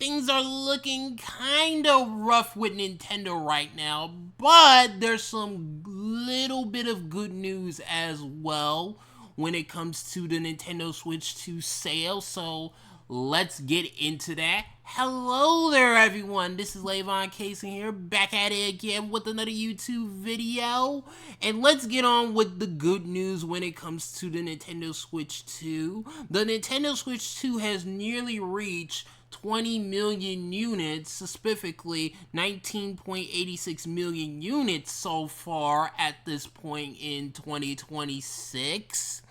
things are looking kind of rough with Nintendo right now, but there's some little bit of good news as well when it comes to the Nintendo Switch 2 sale. So let's get into that. Hello there, everyone. This is lavoncason here, back at it again with another YouTube video. And let's get on with the good news when it comes to the Nintendo Switch 2. The Nintendo Switch 2 has nearly reached 20 million units, specifically 19.86 million units so far at this point in 2026.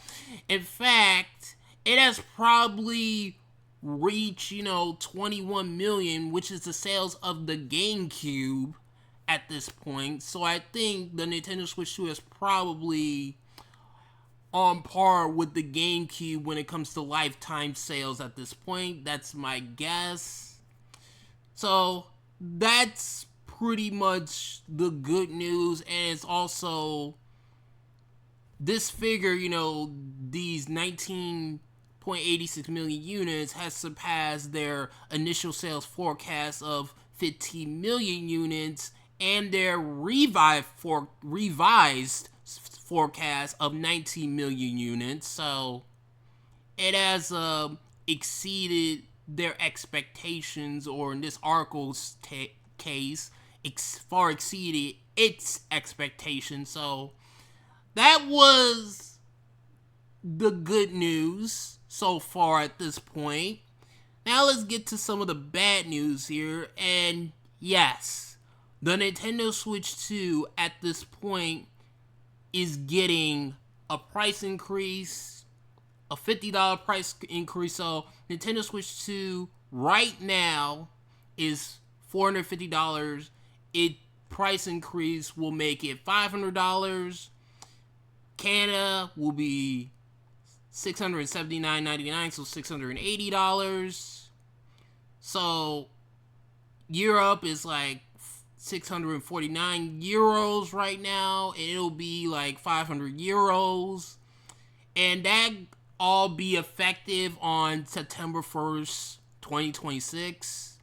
In fact, it has probably reached, 21 million, which is the sales of the GameCube at this point. So I think the Nintendo Switch 2 is probably on par with the GameCube when it comes to lifetime sales at this point. That's my guess. So that's pretty much the good news. And it's also this figure, these 19.86 million units has surpassed their initial sales forecast of 15 million units and their revised forecast of 19 million units. So it has exceeded their expectations, or in this article's case, far exceeded its expectations. So that was the good news so far at this point. Now let's get to some of the bad news here. And yes, the Nintendo Switch 2 at this point is getting a price increase, a $50 price increase. So Nintendo Switch 2 right now is $450. It price increase will make it $500. Canada will be $679.99, so $680. So Europe is like 649 euros right now, and it'll be like 500 euros, and that all be effective on September 1st, 2026.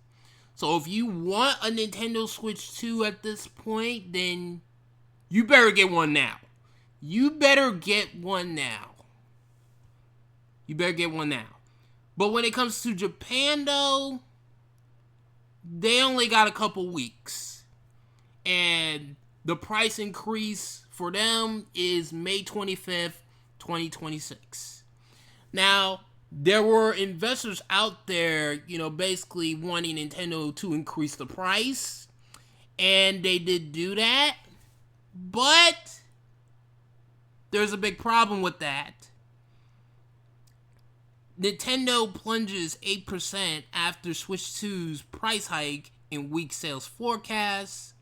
So if you want a Nintendo Switch 2 at this point, then you better get one now. You better get one now. But when it comes to Japan, though, they only got a couple weeks. And the price increase for them is May 25th, 2026. Now, there were investors out there, basically wanting Nintendo to increase the price. And they did do that. But there's a big problem with that. Nintendo plunges 8% after Switch 2's price hike in weak sales forecasts.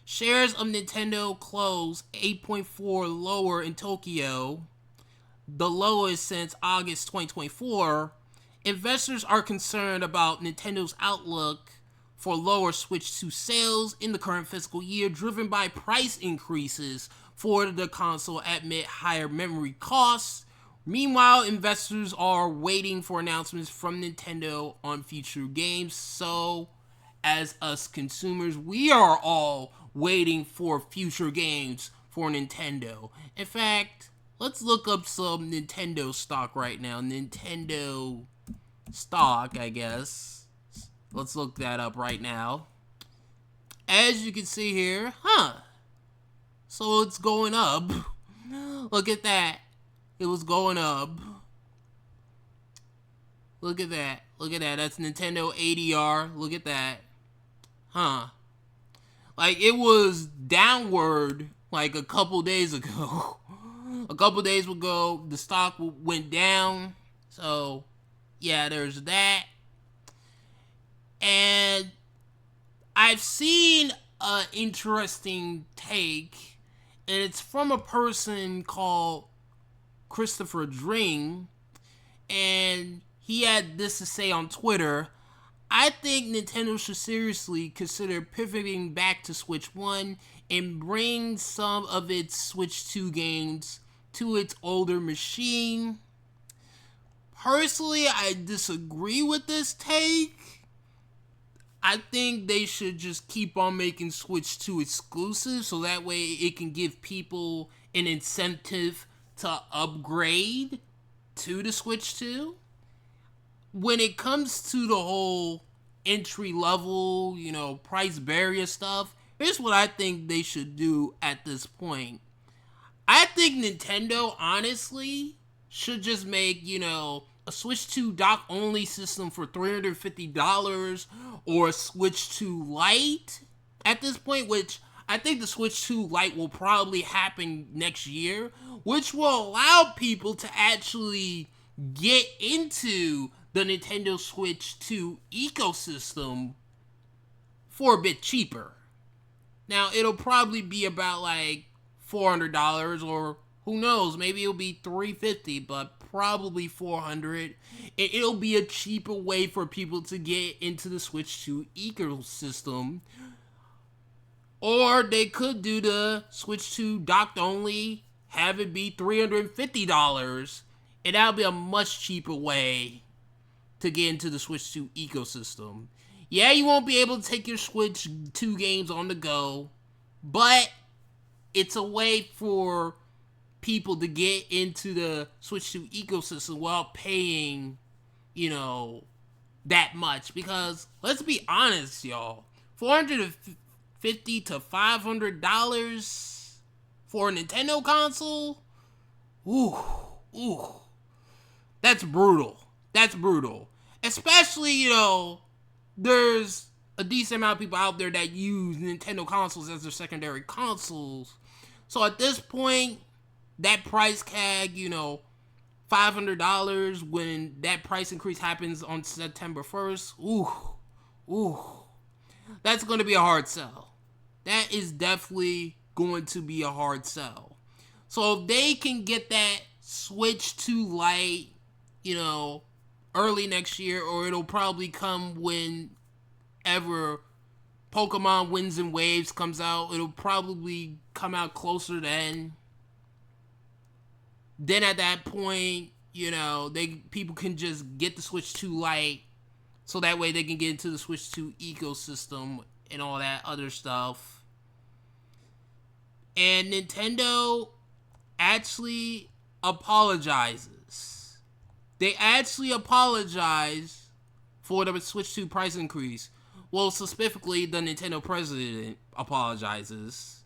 Shares of Nintendo closed 8.4 lower in Tokyo, the lowest since August 2024. Investors are concerned about Nintendo's outlook for lower Switch 2 sales in the current fiscal year, driven by price increases for the console amid higher memory costs. Meanwhile, investors are waiting for announcements from Nintendo on future games. So, as us consumers, we are all waiting for future games for Nintendo. In fact, let's look up some Nintendo stock right now. Nintendo stock, I guess. Let's look that up right now. As you can see here, so it's going up. Look at that. It was going up. Look at that. That's Nintendo ADR. Look at that. Like, it was downward like a couple days ago. A couple days ago, the stock went down. So, yeah, there's that. And I've seen an interesting take, and it's from a person called Christopher Dring, and he had this to say on Twitter. I think Nintendo should seriously consider pivoting back to Switch 1 and bring some of its Switch 2 games to its older machine. Personally, I disagree with this take, I think they should just keep on making Switch 2 exclusive so that way it can give people an incentive to upgrade to the Switch 2. When it comes to the whole entry level, price barrier stuff, here's what I think they should do at this point. I think Nintendo, honestly, should just make, a Switch 2 dock only system for $350 or a Switch 2 Lite at this point, which I think the Switch 2 Lite will probably happen next year, which will allow people to actually get into the Nintendo Switch 2 ecosystem for a bit cheaper. Now, it'll probably be about like $400, or who knows, maybe it'll be $350, but probably $400. It'll be a cheaper way for people to get into the Switch 2 ecosystem. Or they could do the Switch 2 docked only, have it be $350, and that'll be a much cheaper way to get into the Switch 2 ecosystem. Yeah, you won't be able to take your Switch 2 games on the go, but it's a way for people to get into the Switch 2 ecosystem without paying, that much. Because, let's be honest, y'all, $450 to $500 for a Nintendo console? Ooh. That's brutal. Especially, there's a decent amount of people out there that use Nintendo consoles as their secondary consoles. So at this point, that price tag, $500 when that price increase happens on September 1st, that's going to be a hard sell. That is definitely going to be a hard sell. So if they can get that Switch 2 Lite, early next year, or it'll probably come whenever Pokemon Winds and Waves comes out. It'll probably come out closer then. Then at that point, people can just get the Switch 2 Lite, so that way they can get into the Switch 2 ecosystem and all that other stuff. And Nintendo actually apologizes. They actually apologize for the Switch 2 price increase. Well, specifically, the Nintendo president apologizes.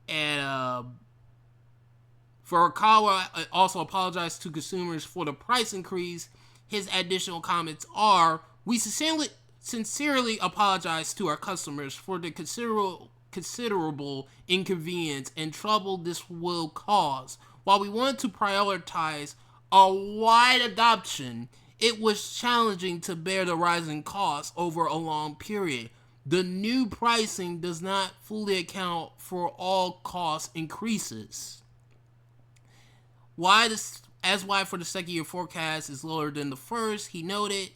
And Furukawa also apologized to consumers for the price increase. His additional comments are, "We sincerely apologize to our customers for the considerable inconvenience and trouble this will cause. While we want to prioritize a wide adoption, it was challenging to bear the rising costs over a long period. The new pricing does not fully account for all cost increases. Why for the second year forecast is lower than the first," he noted.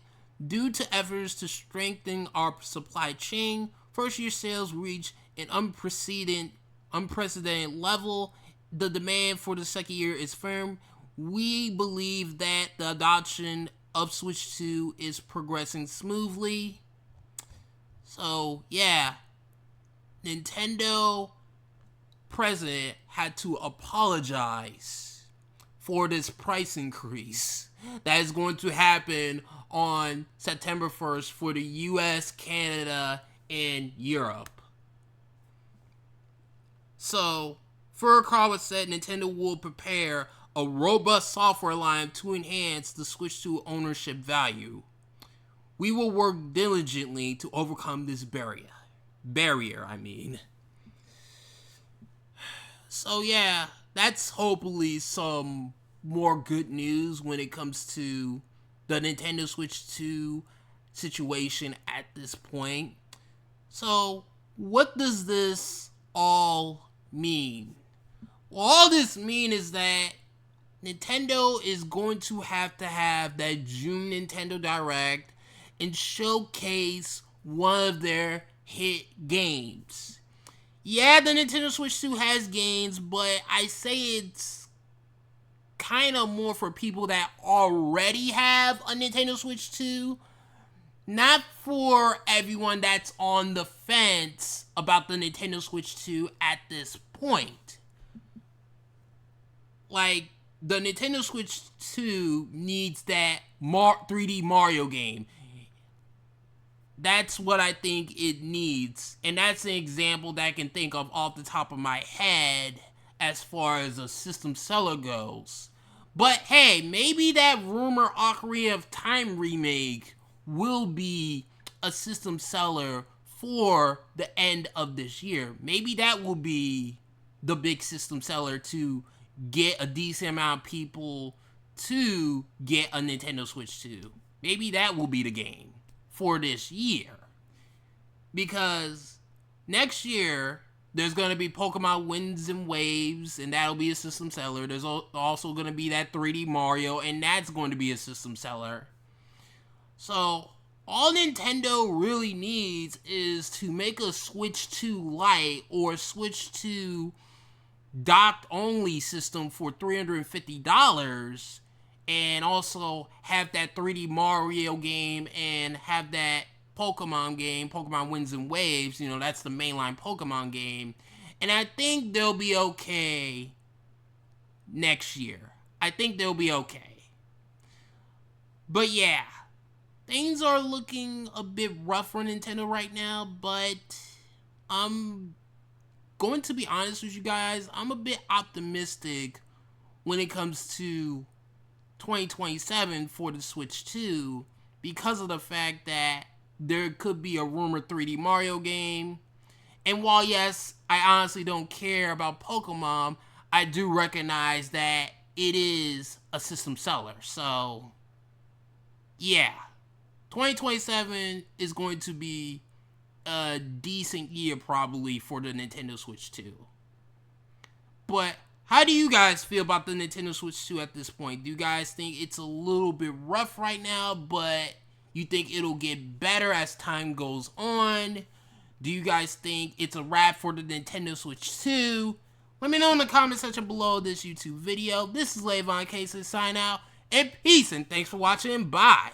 "Due to efforts to strengthen our supply chain, first year sales reached an unprecedented level. The demand for the second year is firm. We believe that the adoption of Switch 2 is progressing smoothly." So, yeah. Nintendo president had to apologize for this price increase that is going to happen on September 1st for the US, Canada, and Europe. So, Furukawa said Nintendo will prepare a robust software line to enhance the Switch 2 ownership value. "We will work diligently to overcome this barrier. So yeah, that's hopefully some more good news when it comes to the Nintendo Switch 2 situation at this point. So, what does this all mean? Well, all this mean is that Nintendo is going to have that June Nintendo Direct and showcase one of their hit games. Yeah, the Nintendo Switch 2 has games, but I say it's kind of more for people that already have a Nintendo Switch 2. not for everyone that's on the fence about the Nintendo Switch 2 at this point. Like, the Nintendo Switch 2 needs that 3D Mario game. That's what I think it needs. And that's an example that I can think of off the top of my head as far as a system seller goes. But hey, maybe that rumor Ocarina of Time remake will be a system seller for the end of this year. Maybe that will be the big system seller to get a decent amount of people to get a Nintendo Switch 2. Maybe that will be the game for this year. Because next year, there's going to be Pokemon Winds and Waves, and that'll be a system seller. There's also going to be that 3D Mario, and that's going to be a system seller. So, all Nintendo really needs is to make a Switch 2 Lite or Switch 2 docked only system for $350, and also have that 3D Mario game and have that Pokemon game, Pokemon Winds and Waves. You know, that's the mainline Pokemon game. And I think they'll be okay next year. I think they'll be okay. But yeah, things are looking a bit rough for Nintendo right now, but I'm going to be honest with you guys, I'm a bit optimistic when it comes to 2027 for the Switch 2 because of the fact that there could be a rumored 3D Mario game. And while yes, I honestly don't care about Pokemon, I do recognize that it is a system seller. So yeah, 2027 is going to be a decent year probably for the Nintendo Switch 2. But how do you guys feel about the Nintendo Switch 2 at this point? Do you guys think it's a little bit rough right now, but you think it'll get better as time goes on? Do you guys think it's a wrap for the Nintendo Switch 2? Let me know in the comment section below this YouTube video. This is lavoncason sign out, and peace, and thanks for watching. Bye.